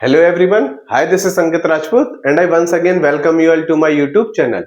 Hello everyone, hi this is Sanket Rajput and I once again welcome you all to my YouTube channel.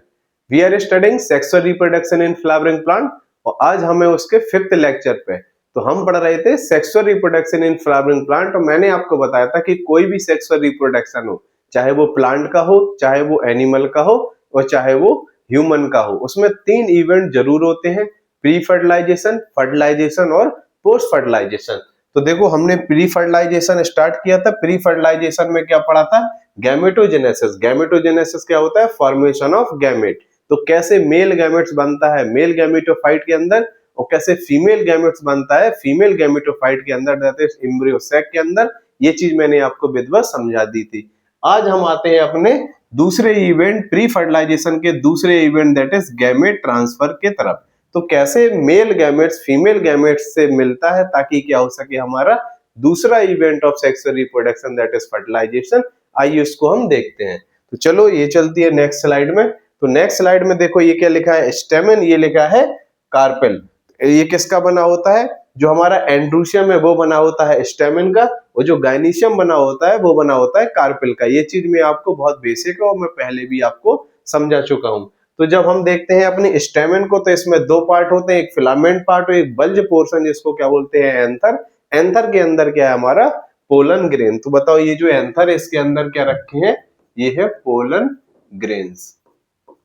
We are studying sexual reproduction in flowering plant और आज हमें उसके 5th lecture पे तो हम पढ़ रहे थे sexual reproduction in flowering plant और मैंने आपको बताया था कि कोई भी सेक्सुअल रिप्रोडक्शन हो, चाहे वो प्लांट का हो, चाहे वो एनिमल का हो और चाहे वो ह्यूमन का हो, उसमें 3 इवेंट जरूर होते हैं, प्री फर्टिलाइजेशन, फर्टिलाइजेशन और पोस्ट फर्टिलाइजेशन। तो देखो हमने प्री फर्टिलाइजेशन स्टार्ट किया था। प्री फर्टिलाइजेशन में क्या पढ़ा था? गैमेटोजेनेसिस। गैमेटोजेनेसिस क्या होता है? Formation of gamete. तो कैसे मेल गैमेट्स बनता है मेल गैमेटोफाइट के अंदर और कैसे फीमेल गैमेट्स बनता है फीमेल गैमेटोफाइट के अंदर, दैट इज एम्ब्रियो सैक के अंदर। ये चीज मैंने आपको विधिवत समझा दी थी। आज हम आते हैं अपने दूसरे इवेंट, प्री फर्टिलाइजेशन के दूसरे event, that is gamete transfer के तरफ। तो कैसे मेल गैमेट्स फीमेल गैमेट्स से मिलता है ताकि क्या हो सके हमारा दूसरा event of sexual reproduction, that is fertilisation. आइए उसको हम देखते हैं। तो चलो ये चलती है नेक्स्ट स्लाइड में। तो नेक्स्ट स्लाइड में देखो ये क्या लिखा है? स्टेमन, ये लिखा है कार्पेल। ये किसका बना होता है? जो हमारा एंड्रूशियम है वो बना होता है स्टेमन का और जो गायनीशियम बना होता है वो बना होता है कार्पेल का। ये चीज में आपको बहुत बेसिक है और मैं पहले भी आपको समझा चुका हूं। तो जब हम देखते हैं अपने स्टेमन को तो इसमें 2 पार्ट होते हैं, एक फिलामेंट पार्ट और एक बल्ज पोर्शन, जिसको क्या बोलते हैं? एंथर। एंथर के अंदर क्या है हमारा? Pollen grain. तो बताओ ये जो एंथर है इसके अंदर क्या रखे हैं? ये है पोलन ग्रेन्स।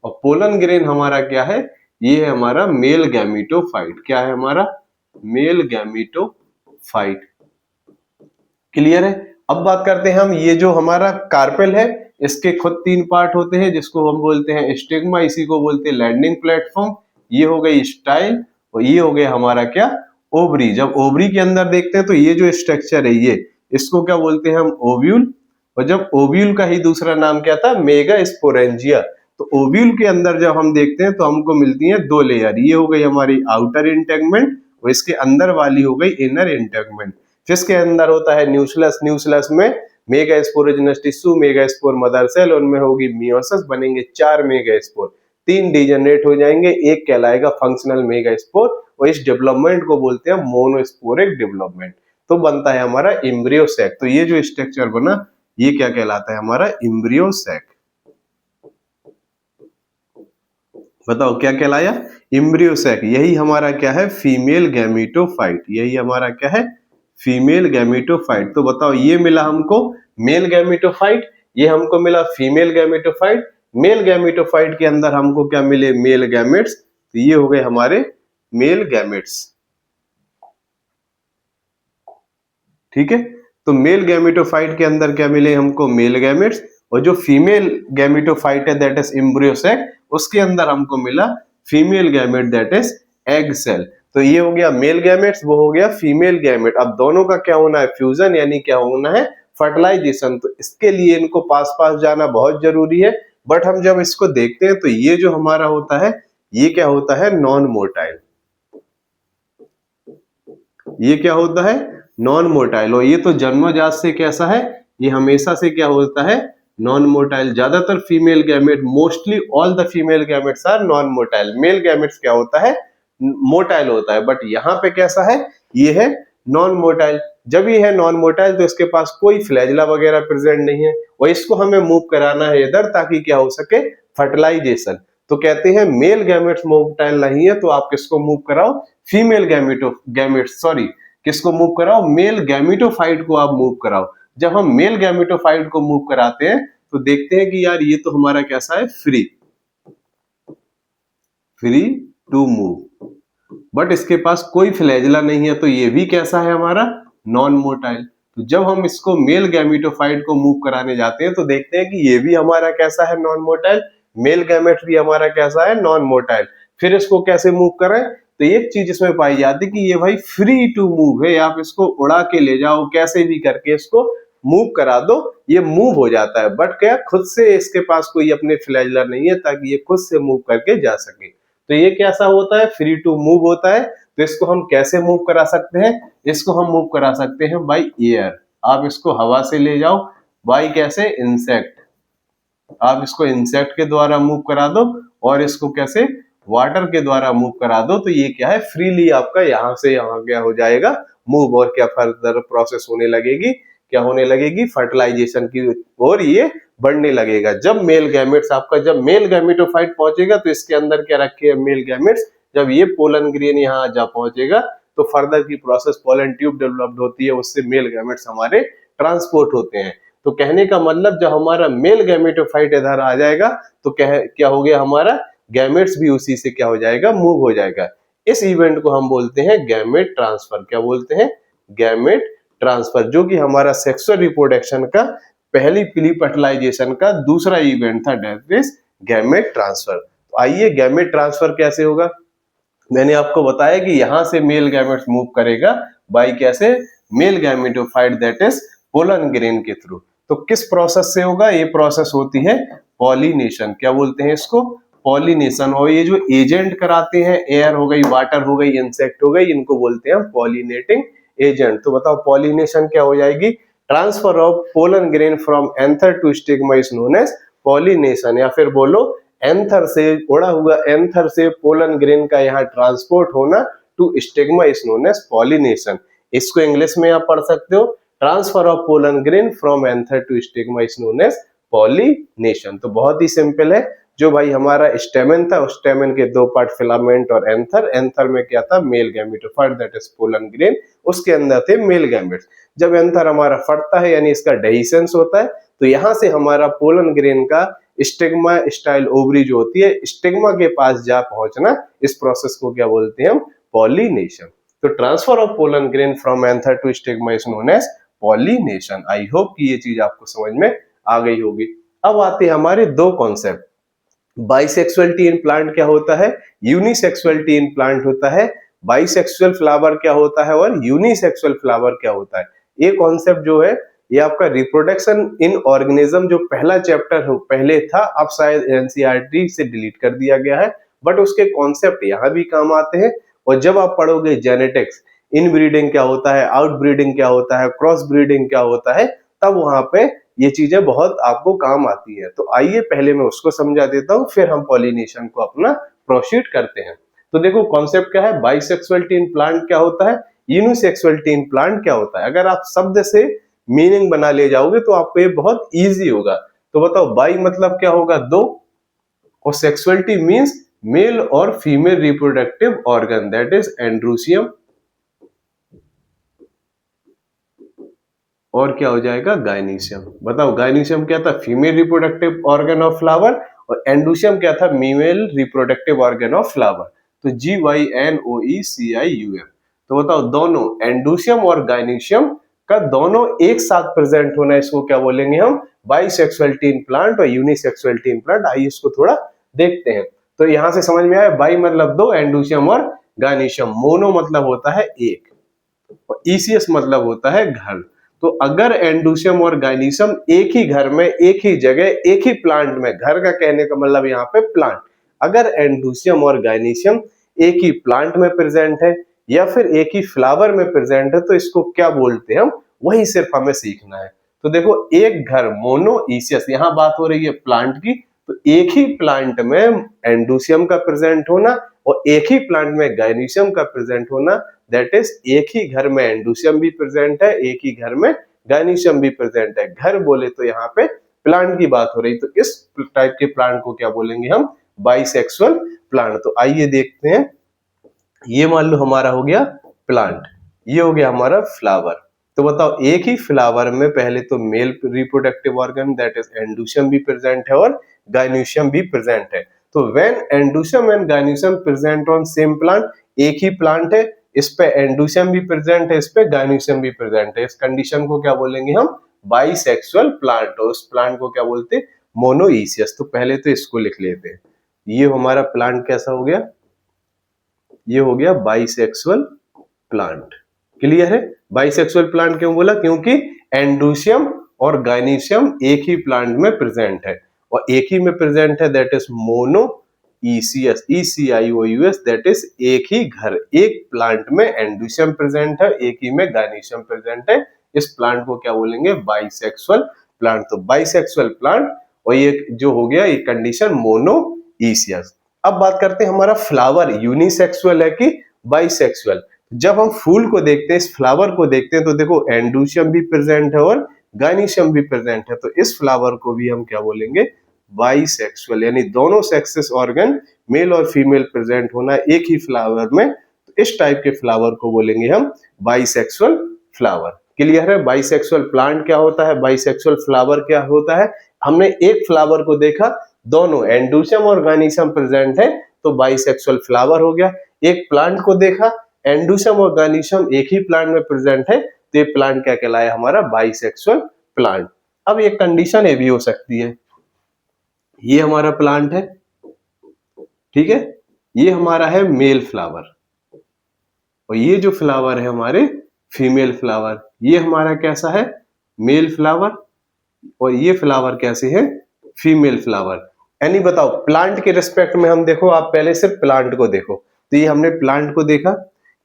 और पोलन ग्रेन हमारा क्या है? ये है हमारा मेल गैमेटोफाइट। क्या है हमारा? Male gametophyte. क्लियर है? अब बात करते हैं हम, ये जो हमारा कार्पेल है इसके खुद 3 पार्ट होते हैं जिसको हम बोलते हैं स्टिग्मा, इसी को बोलते हैं लैंडिंग प्लेटफॉर्म। ये हो गई स्टाइल और ये हो गया हमारा क्या? ओवरी। जब ओवरी के अंदर देखते हैं तो ये जो स्ट्रक्चर है ये, इसको क्या बोलते हैं हम? ओव्यूल। और जब ओव्यूल का ही दूसरा नाम क्या था? Mega sporangia. तो ओव्यूल के अंदर जब हम देखते हैं तो हमको मिलती हैं 2 लेयर। ये हो गई हमारी आउटर इंटेगमेंट और इसके अंदर वाली हो गई इनर इंटेगमेंट। जिसके अंदर होता है न्यूक्लियस। न्यूक्लियस में mega sporogenous tissue, mega spore mother cell, उनमें होगी मियोसिस, बनेंगे 4 मेगा स्पोर। 3 डीजनरेट हो जाएंगे, एक कहलाएगा फंक्शनल मेगा स्पोर और इस डेवलपमेंट को बोलते हैं मोनोस्पोरिक डेवलपमेंट। तो बनता है हमारा एम्ब्रियो सैक। तो ये जो स्ट्रक्चर बना ये क्या कहलाता है? हमारा एम्ब्रियो सैक। बताओ क्या कहलाया? Embryo sac. यही हमारा क्या है? Female gametophyte. यही हमारा क्या है? Female gametophyte. तो बताओ ये मिला हमको मेल गैमेटोफाइट, ये हमको मिला फीमेल गैमेटोफाइट। मेल गैमेटोफाइट के अंदर हमको क्या मिले? Male gametes. तो ये हो गए हमारे मेल गैमेट्स। ठीक है? तो मेल गैमेटोफाइट के अंदर क्या मिले हमको? Male gametes. और जो फीमेल गैमेटोफाइट है दैट इज एम्ब्रियो सैक, उसके अंदर हमको मिला female gamete, that is egg cell. तो ये हो गया मेल गैमेट्स, वो हो गया फीमेल गैमेट। अब दोनों का क्या होना है? फ्यूजन, यानी क्या होना है? फर्टिलाइजेशन। तो इसके लिए इनको पास पास जाना बहुत जरूरी है। बट हम जब इसको देखते हैं तो ये जो हमारा होता है ये क्या होता है? Non motile. ये क्या होता है? Non motile. और ये तो जन्मजात से कैसा है? ये हमेशा से क्या होता है? Non motile. ज्यादातर female gamete, mostly all the female gametes are non motile. Male gametes क्या होता है? मोटाइल होता है। बट यहाँ पे कैसा है? ये है नॉन मोटाइल। जब ये है नॉन मोटाइल तो इसके पास कोई फ्लैजिला वगैरह प्रेजेंट नहीं है और इसको हमें मूव कराना है इधर ताकि क्या हो सके? फर्टिलाइजेशन। तो कहते हैं मेल गैमेट्स मोटाइल नहीं है तो आप किसको मूव कराओ? फीमेल गैमेट्स, सॉरी, किसको मूव कराओ? मेल गैमेटोफाइट को आप मूव कराओ। जब हम मेल गैमेटोफाइट को मूव कराते हैं तो देखते हैं कि यार ये तो हमारा कैसा है? Free, free to move. But इसके पास कोई फ्लैजिला नहीं है तो ये भी कैसा है हमारा? Non motile. तो जब हम इसको मेल गैमेटोफाइट को मूव कराने जाते हैं तो देखते हैं कि ये भी हमारा कैसा है? Non motile. मेल गैमेट भी हमारा कैसा है? Non motile. फिर इसको कैसे मूव करें? तो एक चीज इसमें पाई जाती है कि ये भाई फ्री टू मूव है। आप इसको उड़ा के ले जाओ, कैसे भी करके इसको मूव करा दो, ये मूव हो जाता है। बट क्या खुद से इसके पास कोई अपने फ्लैजिला नहीं है ताकि ये खुद से मूव करके जा सके। तो ये कैसा होता है? फ्री टू मूव होता है। तो इसको हम कैसे मूव करा सकते हैं? इसको हम मूव करा सकते हैं बाय एयर। आप इसको हवा से ले जाओ। बाय कैसे? इंसेक्ट। आप इसको इंसेक्ट के द्वारा मूव करा दो और इसको कैसे? वाटर के द्वारा मूव करा दो। तो ये क्या है? फ्रीली आपका यहां से यहां क्या हो जाएगा? मूव। और क्या फर्दर प्रोसेस होने लगेगी? क्या होने लगेगी, फर्टिलाइजेशन की और ये बढ़ने लगेगा। जब मेल गैमेट्स आपका, जब मेल गैमेटोफाइट पहुंचेगा तो इसके अंदर क्या रखे हैं, मेल गैमेट्स। जब ये पोलन ग्रेन यहाँ जा पहुंचेगा तो फर्दर की प्रोसेस पोलन ट्यूब डेवलप्ड होती है, उससे मेल गैमेट्स हमारे ट्रांसपोर्ट होते हैं। तो कहने का मतलब जब हमारा मेल गैमेटोफाइट इधर आ जाएगा तो क्या हो गया, हमारा गैमेट्स भी उसी से क्या हो जाएगा, मूव हो जाएगा। इस इवेंट को हम बोलते हैं गैमेट ट्रांसफर। क्या बोलते हैं, गैमेट ट्रांसफर, जो कि हमारा सेक्सुअल रिप्रोडक्शन का पहली प्री फर्टिलाइजेशन का दूसरा इवेंट था, दैट इज गैमेट ट्रांसफर। तो आइए गैमेट ट्रांसफर कैसे होगा। मैंने आपको बताया कि यहां से मेल गैमेट्स मूव करेगा बाय कैसे, male gametophyte that is pollen grain के थ्रू। तो किस प्रोसेस से होगा, ये प्रोसेस होती है पॉलिनेशन। क्या बोलते हैं इसको, पॉलिनेशन। और ये जो एजेंट कराते हैं, एयर हो गई, वाटर हो गई, इंसेक्ट हो गई, इनको बोलते हैं पॉलिनेटिंग एजेंट। तो बताओ पॉलिनेशन क्या हो जाएगी, transfer of pollen grain from anther to stigma is known as pollination. या फिर बोलो एंथर से, उड़ा हुआ एंथर से पोलन ग्रेन का यहाँ ट्रांसपोर्ट होना to stigma is known as pollination. इसको इंग्लिश में आप पढ़ सकते हो, transfer of pollen grain from anther to stigma is known as pollination. तो बहुत ही सिंपल है। जो भाई हमारा स्टेमन था, उस स्टेमन के दो पार्ट फिलामेंट और एंथर। एंथर में क्या था, male gametophyte that is pollen grain, उसके अंदर थे मेल गैमेट्स। जब एंथर हमारा फटता है यानी इसका डेhiscence होता है, तो यहां से हमारा पोलन ग्रेन का स्टिग्मा स्टाइल ओवरी जो होती है, स्टिग्मा के पास जा पहुंचना, इस प्रोसेस को क्या बोलते हैं हम, पॉलिनेशन। तो transfer of pollen grain from anther to stigma is known as pollination. I hope कि ये चीज आपको समझ में आ गई होगी। अब आते हैं हमारे दो कॉन्सेप्ट, बाइसेक्सुअलिटी इन प्लांट क्या होता है, यूनिसेक्सुअलिटी इन प्लांट होता है, बाइसेक्सुअल फ्लावर क्या होता है और यूनिसेक्सुअल फ्लावर क्या होता है। ये कॉन्सेप्ट जो है ये आपका रिप्रोडक्शन इन ऑर्गेनिज्म जो पहला चैप्टर पहले था, अब शायद एनसीईआरटी से डिलीट कर दिया गया है, बट उसके कॉन्सेप्ट यहाँ भी काम आते हैं। और जब आप पढ़ोगे जेनेटिक्स, इनब्रीडिंग क्या होता है, आउटब्रीडिंग क्या होता है, क्रॉस ब्रीडिंग क्या होता है, तब वहां पे ये चीजें बहुत आपको काम आती है। तो आइए पहले मैं उसको समझा देता हूँ, फिर हम पॉलिनेशन को अपना प्रोसीड करते हैं। तो देखो कॉन्सेप्ट क्या है, बाइसेक्सुअलिटी इन प्लांट क्या होता है, यूनिसेक्सुअलिटी इन प्लांट क्या होता है। अगर आप शब्द से मीनिंग बना ले जाओगे तो आपको ये बहुत इजी होगा। तो बताओ बाई मतलब क्या होगा, दो, और सेक्सुअलिटी मीन्स मेल और female reproductive organ that is androecium, और क्या हो जाएगा, गाइनीशियम। बताओ गाइनीशियम क्या था, female reproductive organ of flower, और एंडोसियम क्या था, mail reproductive organ of flower. तो GYNOECIUM। तो बताओ दोनों एंडोसियम और गाइनीशियम का दोनों एक साथ प्रेजेंट होना, इसको क्या बोलेंगे हम, बाइसेक्सुअलिटी इन प्लांट और यूनिसेक्सुअलिटी इन प्लांट। आइए इसको थोड़ा देखते हैं। तो यहां से समझ में आया, बाई मतलब दो, एंडोसियम और गाइनीशियम। मोनो मतलब होता है एक, और ईसीएस मतलब होता है घर। तो अगर एंडोसियम और गाइनीशियम एक ही घर में, एक ही जगह, एक ही प्लांट में, घर का कहने का मतलब यहाँ पे प्लांट, अगर एंडोसियम और गाइनीशियम एक ही प्लांट में प्रेजेंट है या फिर एक ही फ्लावर में प्रेजेंट है, तो इसको क्या बोलते हैं हम, वही सिर्फ हमें सीखना है। तो देखो एक घर, मोनोइसियस, यहाँ बात हो रही है प्लांट की, तो एक ही प्लांट में एंडोसियम का प्रेजेंट होना और एक ही प्लांट में गाइनीशियम का प्रेजेंट होना, दैट इज एक ही घर में एंडोसियम भी प्रेजेंट है, एक ही घर में गाइनीशियम भी प्रेजेंट है। घर बोले तो यहाँ पे प्लांट की बात हो रही, तो इस टाइप के प्लांट को क्या बोलेंगे हम, बाइसेक्सुअल प्लांट। तो आइए देखते हैं, ये मान लो हमारा हो गया प्लांट, ये हो गया हमारा फ्लावर। तो बताओ एक ही फ्लावर में पहले तो mail reproductive organ that is androecium भी प्रेजेंट है और गाइनीशियम भी प्रेजेंट है। तो when एंडोसियम and gynoecium present on same plant, एक ही प्लांट है, इस पे एंडोसियम भी प्रेजेंट है, इस पे गाइनीशियम भी प्रेजेंट है, इस कंडीशन को क्या बोलेंगे हम, बाइसेक्सुअल प्लांट। और उस प्लांट को क्या बोलते हैं, मोनोइसियस। तो पहले तो इसको लिख लेते हैं, ये हमारा प्लांट कैसा हो गया, ये हो गया बाइसेक्सुअल प्लांट। क्लियर है, बाइसेक्सुअल प्लांट क्यों बोला, क्योंकि एंडोसियम और गाइनीशियम एक ही प्लांट में प्रेजेंट है, और एक ही में प्रेजेंट है, that is monoecious, ECIOUS, that is एक ही घर, एक प्लांट में एंडोसियम प्रेजेंट है, एक ही में गाइनीशियम प्रेजेंट है, इस प्लांट को क्या बोलेंगे, बाइसेक्सुअल प्लांट। तो बाइसेक्सुअल प्लांट, और ये जो हो गया ये कंडीशन मोनोइसियस। अब बात करते हैं हमारा फ्लावर यूनिसेक्सुअल है कि बाइसेक्सुअल। जब हम फूल को देखते हैं, इस फ्लावर को देखते हैं, तो देखो एंडोशियम भी प्रेजेंट है और गायनीशियम भी प्रेजेंट है। तो इस फ्लावर को भी हम क्या बोलेंगे, बाइसेक्सुअल, यानी दोनों सेक्सेस ऑर्गन मेल और फीमेल प्रेजेंट होना एक ही फ्लावर में। तो इस टाइप के फ्लावर को बोलेंगे हम बाइसेक्सुअल फ्लावर। क्लियर है? बाइसेक्सुअल प्लांट क्या होता है, बाइसेक्सुअल फ्लावर क्या होता है। हमने एक फ्लावर को देखा, दोनों एंडोशियम और गायनीशियम प्रेजेंट है, तो बाइसेक्सुअल फ्लावर हो गया। एक प्लांट को देखा, एंडोशियम और गायनीशियम एक ही प्लांट में प्रेजेंट है, तो ये प्लांट क्या कहलाया, हमारा बाइसेक्सुअल प्लांट। अब एक कंडीशन ये भी हो सकती है, ये हमारा प्लांट है, ठीक है, ये हमारा है मेल फ्लावर, और ये जो फ्लावर है हमारे फीमेल फ्लावर, ये हमारा कैसा है, मेल फ्लावर, और ये फ्लावर कैसे है, फीमेल फ्लावर। यानी बताओ प्लांट के रिस्पेक्ट में हम देखो, आप पहले सिर्फ प्लांट को देखो, तो ये हमने प्लांट को देखा,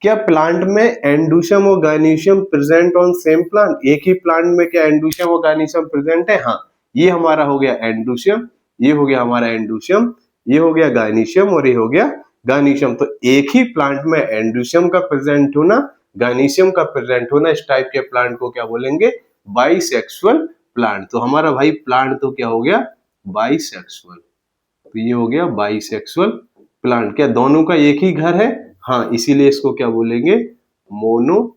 क्या प्लांट में एंडोशियम और गायनीशियम प्रेजेंट ऑन सेम प्लांट, एक ही प्लांट में क्या एंडोशियम और गायनीशियम प्रेजेंट है, हाँ, ये हमारा हो गया एंडोशियम, ये हो गया हमारा एंडोशियम, ये हो गया गायनीशियम और ये हो गया गायनीशियम। तो एक ही प्लांट में एंडोशियम का प्रेजेंट होना, गायनीशियम का प्रेजेंट होना, इस टाइप के प्लांट को क्या बोलेंगे, बाइसेक्सुअल प्लांट। तो हमारा भाई प्लांट तो क्या हो गया, बाइसेक्सुअल। तो ये हो गया बाइसेक्सुअल प्लांट। क्या दोनों का एक ही घर है, हाँ, इसीलिए इसको क्या बोलेंगे, मोनो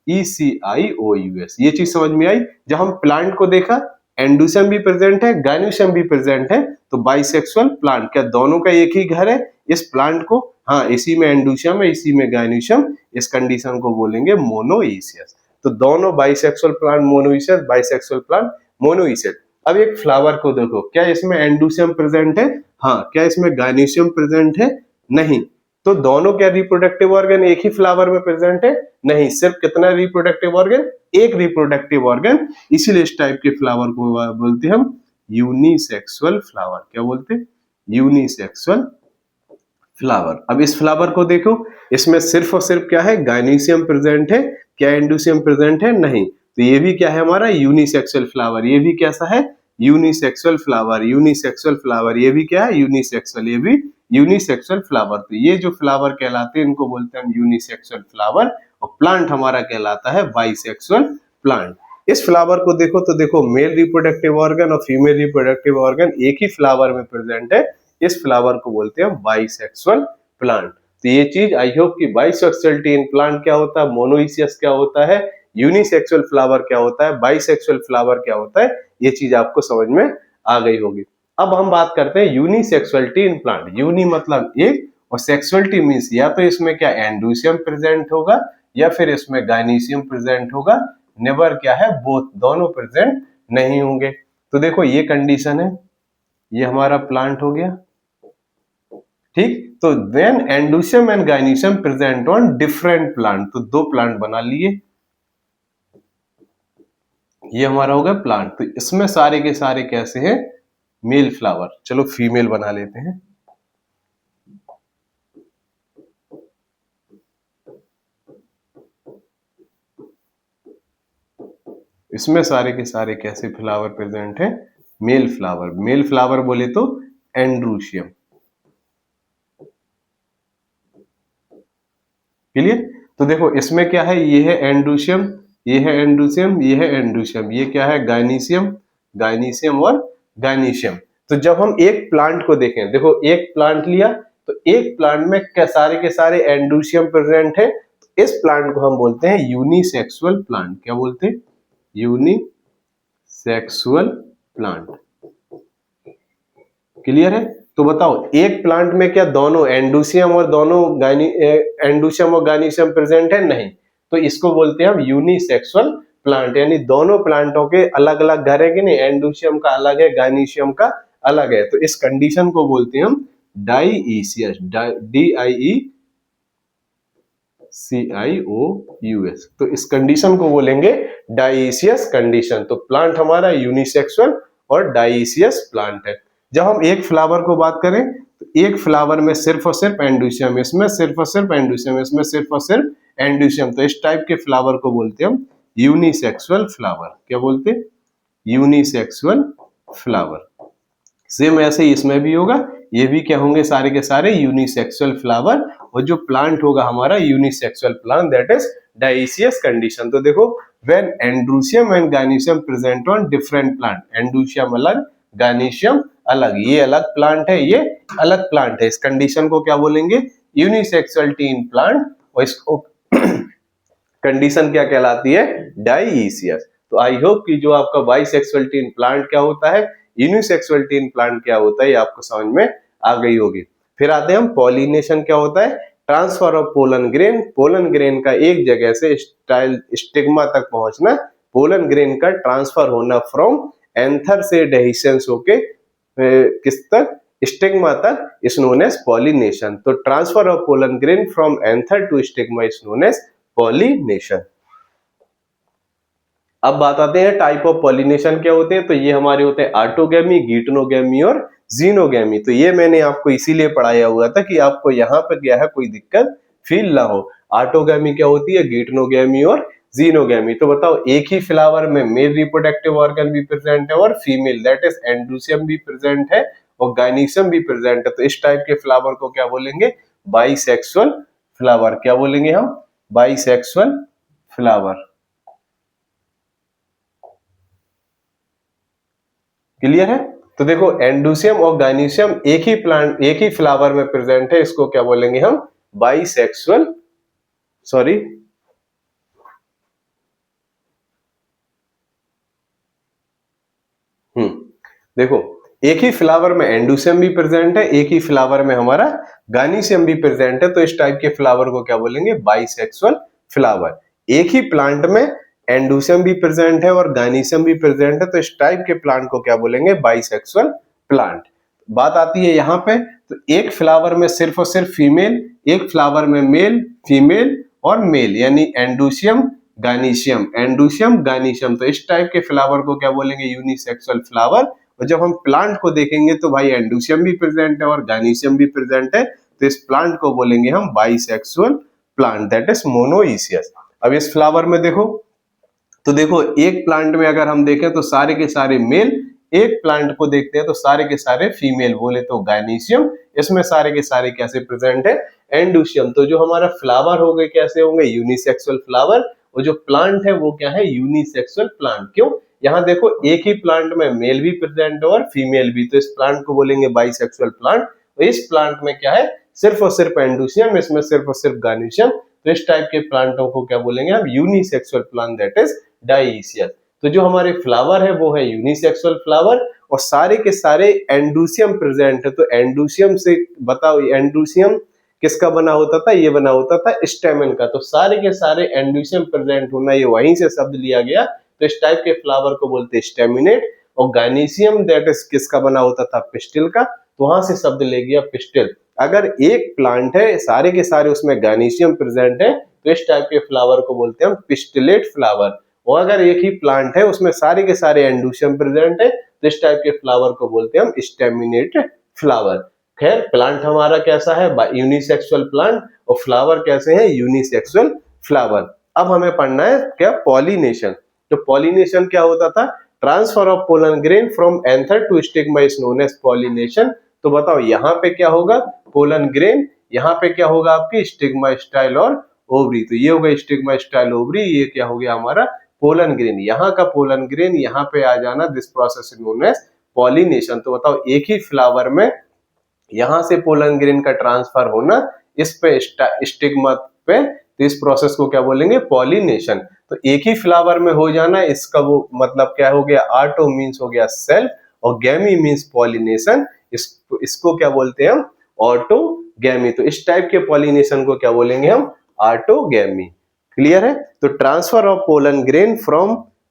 ECIOUS। ये चीज समझ में आई। जब हम प्लांट को देखा, एंडोशियम भी प्रेजेंट है, गायनीशियम भी प्रेजेंट है, तो बाइसेक्सुअल प्लांट। क्या दोनों का एक ही घर है इस प्लांट को, हाँ, इसी में एंडोशियम है, इसी में गायनीशियम, इस कंडीशन को बोलेंगे मोनोइसियस। तो दोनों bisexual plant monoecious, bisexual plant monoecious. अब एक फ्लावर को देखो, क्या इसमें एंडोशियम प्रेजेंट है, हाँ, क्या इसमें गायनीशियम प्रेजेंट है, नहीं। तो दोनों क्या रिप्रोडक्टिव ऑर्गन एक ही फ्लावर में प्रेजेंट है, नहीं। सिर्फ कितना रिप्रोडक्टिव ऑर्गन, एक रिप्रोडक्टिव ऑर्गन, इसीलिए इस टाइप के फ्लावर को बोलते हैं हम यूनिसेक्सुअल फ्लावर। क्या बोलते हैं, यूनिसेक्सुअल फ्लावर। अब इस फ्लावर को देखो, इसमें सिर्फ और सिर्फ क्या है, गायनीशियम प्रेजेंट है, क्या एंडोशियम प्रेजेंट है, नहीं। तो ये भी क्या है हमारा यूनिसेक्सुअल फ्लावर। ये भी कैसा है, यूनिसेक्सुअल फ्लावर, यूनिसेक्सुअल फ्लावर। ये भी क्या है, यूनिसेक्सुअल, ये भी यूनिसेक्सुअल फ्लावर। तो ये जो फ्लावर कहलाते हैं इनको बोलते हैं यूनिसेक्सुअल फ्लावर, और प्लांट हमारा कहलाता है बाइसेक्सुअल प्लांट। इस फ्लावर को देखो, तो देखो मेल रिप्रोडक्टिव ऑर्गन और फीमेल रिप्रोडक्टिव ऑर्गन एक ही फ्लावर में प्रेजेंट है, इस फ्लावर को बोलते हैं बाइसेक्सुअल प्लांट। तो ये चीज आई होप कि बाइसेक्सुअलिटी इन प्लांट क्या होता है, मोनोइसियस क्या होता है, यूनिसेक्सुअल फ्लावर क्या होता है, बाइसेक्सुअल फ्लावर क्या होता है, ये चीज आपको समझ में आ गई होगी। अब हम बात करते हैं यूनिसेक्सुअलिटी इन प्लांट। यूनि मतलब एक, और सेक्सुअलिटी मींस या तो इसमें क्या एंडोशियम प्रेजेंट होगा, या फिर इसमें गायनीशियम प्रेजेंट होगा, नेवर क्या है, बोथ, दोनों प्रेजेंट नहीं होंगे। तो देखो ये कंडीशन है, ये हमारा प्लांट हो गया, ठीक। तो when androecium and gynoecium present on different plant, तो दो प्लांट बना लिए, ये हमारा होगा प्लांट। तो इसमें सारे के सारे कैसे हैं, मेल फ्लावर। चलो फीमेल बना लेते हैं। इसमें सारे के सारे कैसे फ्लावर प्रेजेंट हैं, मेल फ्लावर। मेल फ्लावर बोले तो एंड्रोशियम। क्लियर? तो देखो इसमें क्या है, ये है एंड्रोशियम, ये है एंड्रोशियम, ये है एंड्रोशियम, ये क्या है गायनीशियम, गायनीशियम और गायनीशियम। तो जब हम एक प्लांट को देखें, देखो एक प्लांट लिया, तो एक प्लांट में क्या सारे के सारे एंड्रोशियम प्रेजेंट है, तो इस प्लांट को हम बोलते हैं यूनिसेक्सुअल प्लांट। क्या बोलते हैं, यूनिसेक्सुअल प्लांट। क्लियर है? तो बताओ एक प्लांट में क्या दोनों एंडोशियम और एंडोशियम और गायनीशियम प्रेजेंट है, नहीं। तो इसको बोलते हैं हम यूनिसेक्सुअल प्लांट, यानी दोनों प्लांटों के अलग अलग घर है कि नहीं, एंडोशियम का अलग है, गायनीशियम का अलग है। तो इस कंडीशन को बोलते हैं हम डाइईसियस, DIECIOUS। तो इस कंडीशन को बोलेंगे डाइईसियस कंडीशन। तो प्लांट हमारा यूनिसेक्सुअल और डाइईसियस प्लांट है। जब हम एक फ्लावर को बात करें, तो एक फ्लावर में सिर्फ और सिर्फ एंडोशियम, इसमें सिर्फ और सिर्फ एंडोशियम, इसमें सिर्फ और सिर्फ एंडोशियम। तो इस टाइप के फ्लावर को बोलते हैं हम यूनिसेक्सुअल फ्लावर। क्या बोलते हैं, यूनिसेक्सुअल फ्लावर। सेम ऐसे ही इसमें भी होगा, ये भी क्या होंगे, सारे के सारे यूनिसेक्सुअल फ्लावर, और जो प्लांट होगा हमारा unisexual plant, that is dioecious condition. तो देखो when androecium and gynoecium present on different plant, androecium अलग, गायनीशियम अलग, ये अलग प्लांट है, ये अलग प्लांट है, इस कंडीशन को क्या बोलेंगे, यूनिसेक्सुअल टीन प्लांट, और इसको कंडीशन क्या कहलाती है, डाइसियस। तो आई होप कि जो आपका बाइसेक्सुअल टीन प्लांट क्या होता है, यूनिसेक्सुअल टीन प्लांट क्या होता है, ये आपको समझ में आ गई होगी। फिर आते हैं हम पॉलिनेशन क्या होता है, transfer of pollen grain, pollen grain का एक जगह से स्टिग्मा तक पहुंचना, पोलन ग्रेन का ट्रांसफर होना फ्रॉम एंथर से डेhiscence होके किस तक, स्टिग्मा तक, इज नोन एज पॉलिनेशन। तो transfer of pollen grain from anther to stigma is known as pollination. अब बात आते हैं टाइप ऑफ पॉलिनेशन क्या होते हैं। तो ये हमारे होते हैं ऑटोगैमी, गिटोनोगैमी और जीनोगैमी। तो ये मैंने आपको इसीलिए पढ़ाया हुआ था कि आपको यहाँ पर क्या है कोई दिक्कत फील ना हो। ऑटोगैमी क्या होती है, गिटोनोगैमी और जीनोगैमी। तो बताओ एक ही फ्लावर में मेल रिप्रोडक्टिव ऑर्गन भी प्रेजेंट है और फीमेल, दैट इज एंड्रूसियम भी प्रेजेंट है और गायनीशियम भी प्रेजेंट है। तो इस टाइप के फ्लावर को क्या बोलेंगे, बाइसेक्सुअल फ्लावर। क्या बोलेंगे हम, बाइसेक्सुअल फ्लावर। क्लियर है। तो देखो एंड्रूसियम और गायनीशियम एक ही प्लांट, एक ही फ्लावर में प्रेजेंट है, इसको क्या बोलेंगे हम, बाइसेक्सुअल, सॉरी देखो एक ही फ्लावर में एंड्रूसियम भी प्रेजेंट है, एक ही फ्लावर में हमारा गायनीशियम भी प्रेजेंट है, तो इस टाइप के फ्लावर को क्या बोलेंगे, बाइसेक्सुअल फ्लावर। एक ही प्लांट में एंड्रूसियम भी प्रेजेंट है और गायनीशियम भी प्रेजेंट है, तो इस टाइप के प्लांट को क्या बोलेंगे, बाइसेक्सुअल प्लांट। बात आती है यहाँ पे, तो एक फ्लावर में सिर्फ और सिर्फ फीमेल, एक फ्लावर में मेल, फीमेल और मेल, यानी एंड्रूसियम गायनीशियम, एंड्रूसियम गायनीशियम। तो इस टाइप के फ्लावर को क्या बोलेंगे, यूनिसेक्सुअल फ्लावर। और जब हम प्लांट को देखेंगे तो भाई एंड्रूसियम भी प्रेजेंट है और गायनीशियम भी प्रेजेंट है, तो इस प्लांट को बोलेंगे हम bisexual plant, that is monoecious. अब इस फ्लावर में देखो, तो देखो एक प्लांट में अगर हम देखें तो सारे के सारे मेल, एक प्लांट को देखते हैं तो सारे के सारे फीमेल, बोले तो गायनीशियम, इसमें सारे के सारे कैसे प्रेजेंट है, एंड्रूसियम। तो जो हमारा फ्लावर हो गए कैसे होंगे, यूनिसेक्सुअल फ्लावर, और जो प्लांट है वो क्या है, यूनिसेक्सुअल प्लांट। क्यों, यहाँ देखो एक ही प्लांट में मेल भी प्रेजेंट है और फीमेल भी, तो इस प्लांट को बोलेंगे बाइसेक्सुअल प्लांट। तो इस प्लांट में क्या है, सिर्फ और सिर्फ एंड्रूसियम, इसमें सिर्फ और सिर्फ गायनीशियम, तो इस टाइप के प्लांटों को क्या बोलेंगे हम, unisexual plant, that is dioecious. तो जो हमारे फ्लावर है वो है यूनिसेक्सुअल फ्लावर और सारे के सारे एंड्रूसियम प्रेजेंट है। तो एंड्रूसियम से बताओ, एंड्रूसियम किसका बना होता था, ये बना होता था स्टेमन का। तो सारे के सारे एंड्रूसियम प्रेजेंट होना, ये वहीं से शब्द लिया गया। तो इस टाइप के फ्लावर को बोलते हैं स्टेमिनेट। और गायनीशियम दैट इज किसका बना होता था, पिस्टिल का, तो वहां से शब्द ले गया पिस्टिल। अगर एक प्लांट है सारे के सारे उसमें गायनीशियम प्रेजेंट है, तो इस टाइप के फ्लावर को बोलते हैं हम पिस्टिलेट फ्लावर। और अगर एक ही प्लांट है उसमें सारे के सारे एंड्रूसियम प्रेजेंट है, तो इस टाइप के फ्लावर को बोलते हैं हम स्टेमिनेट फ्लावर। खैर प्लांट हमारा कैसा है, यूनिसेक्सुअल प्लांट, और फ्लावर कैसे हैं, यूनिसेक्सुअल फ्लावर। अब हमें पढ़ना है क्या, पॉलिनेशन। तो पॉलिनेशन क्या होता था, transfer of pollen grain from anther to stigma is known as pollination. तो बताओ यहाँ पे क्या होगा, पोलन ग्रेन, यहाँ पे क्या होगा आपकी स्टिग्मा स्टाइल और ओवरी। तो ये होगा स्टिग्मा स्टाइल ओवरी, ये क्या हो गया हमारा पोलन ग्रेन, यहाँ का पोलन ग्रेन यहाँ पे आ जाना, this process is known as pollination. तो बताओ एक ही फ्लावर में यहां से पोलन ग्रेन का ट्रांसफर होना इस पे स्टिग्मा पे, तो इस प्रोसेस को क्या बोलेंगे, पॉलिनेशन। तो एक ही फ्लावर में हो जाना, इसका वो मतलब क्या हो गया, आटो मीन्स हो गया सेल्फ और गैमी मीन्स पॉलिनेशन, इसको क्या बोलते हैं हम, ऑटोगैमी। तो इस टाइप के पॉलिनेशन को क्या बोलेंगे हम, ऑटोगैमी। क्लियर है। तो transfer of pollen grain from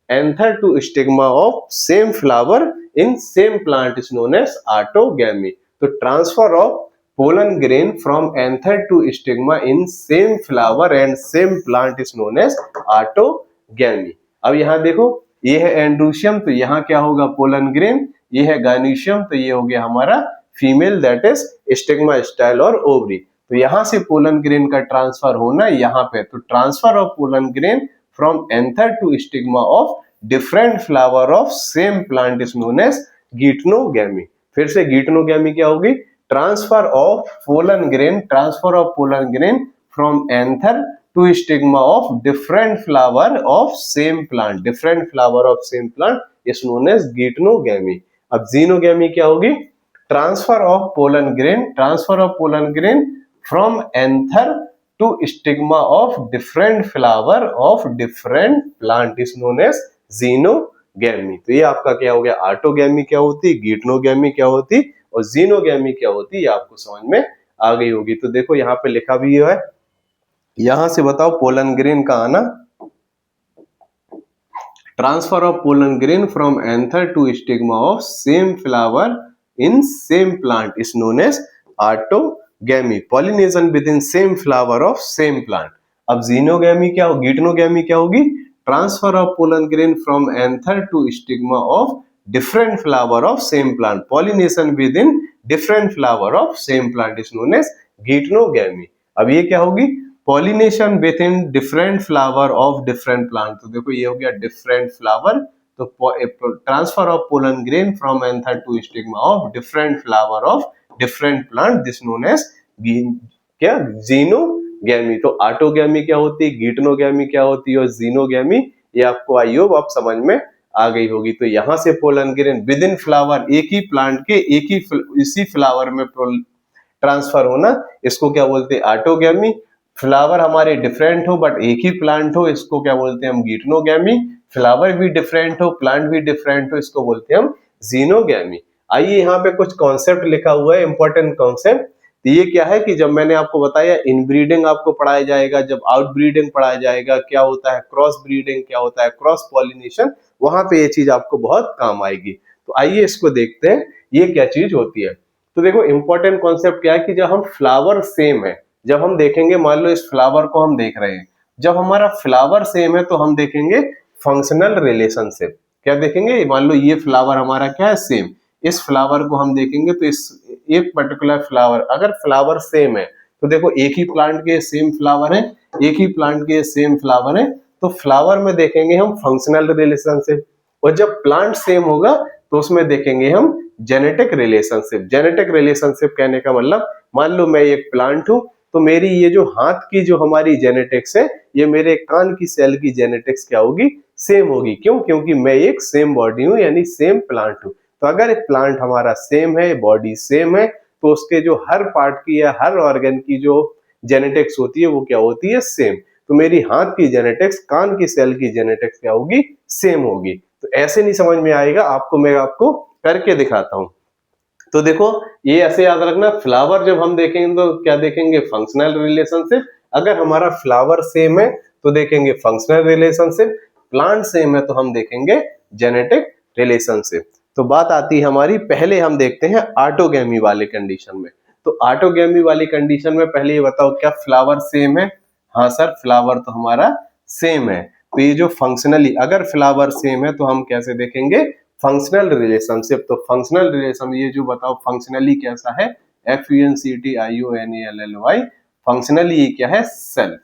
anther to stigma of same flower in same plant is known as autogamy. तो transfer of pollen grain from anther to stigma in same flower and same plant is known as autogamy. अब यहाँ देखो ये है एंड्रूसियम, तो यहाँ क्या होगा, पोलन ग्रेन, ये है गायनीशियम, तो ये हो गया हमारा female, that is stigma style और ओवरी। तो यहां से पोलन ग्रेन का ट्रांसफर होना यहाँ पे, तो transfer of pollen grain from anther to stigma of different flower of same plant is known as geitonogamy. फिर से गिटनोगैमी क्या होगी, transfer of pollen grain from anther to stigma of different flower of same plant is known as geitonogamy. अब xenogamy क्या होगी? Transfer of pollen grain from anther to stigma of different flower of different plant is known as xenogamy. तो ये आपका क्या हो गया? Autogamy क्या होती, गीटनोगैमी क्या होती और जीनोगैमी क्या होती, ये आपको समझ में आ गई होगी। तो देखो यहाँ पे लिखा भी है, यहां से बताओ पोलन ग्रेन का आना, transfer of pollen grain from anther to stigma of same flower in same plant is known as autogamy. Pollination within same flower of same plant. अब जीनोगैमी क्या होगी, गीटनोगैमी क्या होगी? Transfer of pollen grain from anther to stigma of different flower of same plant, pollination within different flower of same plant is known as geitonogamy. अब ये क्या होगी? Pollination within different flower of different plant. तो देखो ये हो गया different flower, तो transfer of pollen grain from anther to stigma of different flower of different plant this known as क्या? जीनोगैमी। तो ऑटोगैमी क्या होती है, गीटनोगैमी क्या होती है और जीनोगैमी, ये आपको आई होप आप समझ में आ गई होगी। तो यहां से pollen grain with in flower, एक ही प्लांट के एक ही इसी फ्लावर में ट्रांसफर होना, इसको क्या बोलते हैं? ऑटोगैमी। फ्लावर हमारे डिफरेंट हो बट एक ही प्लांट हो, इसको क्या बोलते हैं हम? गीटनोगैमी। फ्लावर भी डिफरेंट हो, प्लांट भी डिफरेंट हो, इसको बोलते हैं हम जीनोगैमी। आइए यहाँ पे कुछ कॉन्सेप्ट लिखा हुआ है, इंपॉर्टेंट कॉन्सेप्ट। तो ये क्या है कि जब मैंने आपको बताया इनब्रीडिंग आपको पढ़ाया जाएगा, जब आउटब्रीडिंग पढ़ाया जाएगा, क्या होता है क्रॉस ब्रीडिंग, क्या होता है क्रॉस पॉलिनेशन, वहां पे ये चीज आपको बहुत काम आएगी। तो आइए इसको देखते हैं ये क्या चीज होती है। तो देखो इंपॉर्टेंट कॉन्सेप्ट क्या है कि जब हम फ्लावर सेम है, जब हम देखेंगे, मान लो इस फ्लावर को हम देख रहे हैं, जब हमारा फ्लावर सेम है तो हम देखेंगे फंक्शनल रिलेशनशिप। क्या देखेंगे? मान लो ये फ्लावर हमारा क्या है? सेम। इस फ्लावर को हम देखेंगे तो इस एक पर्टिकुलर फ्लावर, अगर फ्लावर सेम है तो देखो एक ही प्लांट के सेम फ्लावर है, एक ही प्लांट के सेम फ्लावर है, तो फ्लावर में देखेंगे हम फंक्शनल रिलेशनशिप। और जब प्लांट सेम होगा तो उसमें देखेंगे हम जेनेटिक रिलेशनशिप। जेनेटिक रिलेशनशिप कहने का मतलब, मान लो मैं एक प्लांट हूं, तो मेरी ये जो हाथ की जो हमारी जेनेटिक्स है, ये मेरे कान की सेल की जेनेटिक्स क्या होगी? सेम होगी। क्यों? क्योंकि मैं एक सेम बॉडी हूं, यानी सेम प्लांट हूं। तो अगर एक प्लांट हमारा सेम है, बॉडी सेम है, तो उसके जो हर पार्ट की या हर ऑर्गन की जो जेनेटिक्स होती है वो क्या होती है? सेम। तो मेरी हाथ की जेनेटिक्स, कान की सेल की जेनेटिक्स क्या होगी? सेम होगी। तो ऐसे नहीं समझ में आएगा आपको, मैं आपको करके दिखाता हूं। तो देखो ये ऐसे याद रखना, फ्लावर जब हम देखेंगे तो क्या देखेंगे? Functional relationship. अगर हमारा फ्लावर सेम है तो देखेंगे फंक्शनल रिलेशनशिप, प्लांट सेम है तो हम देखेंगे जेनेटिक रिलेशनशिप। तो बात आती है हमारी, पहले हम देखते हैं ऑटोगैमी वाले कंडीशन में। तो ऑटोगैमी वाली कंडीशन में पहले ये बताओ, क्या फ्लावर सेम है? हाँ सर, फ्लावर तो हमारा सेम है। तो ये जो फंक्शनली, अगर फ्लावर सेम है तो हम कैसे देखेंगे? Functional relationship. तो फंक्शनल रिलेशन ये जो बताओ फंक्शनली कैसा है? FUNCTIONALLY। फंक्शनली क्या है? सेल्फ।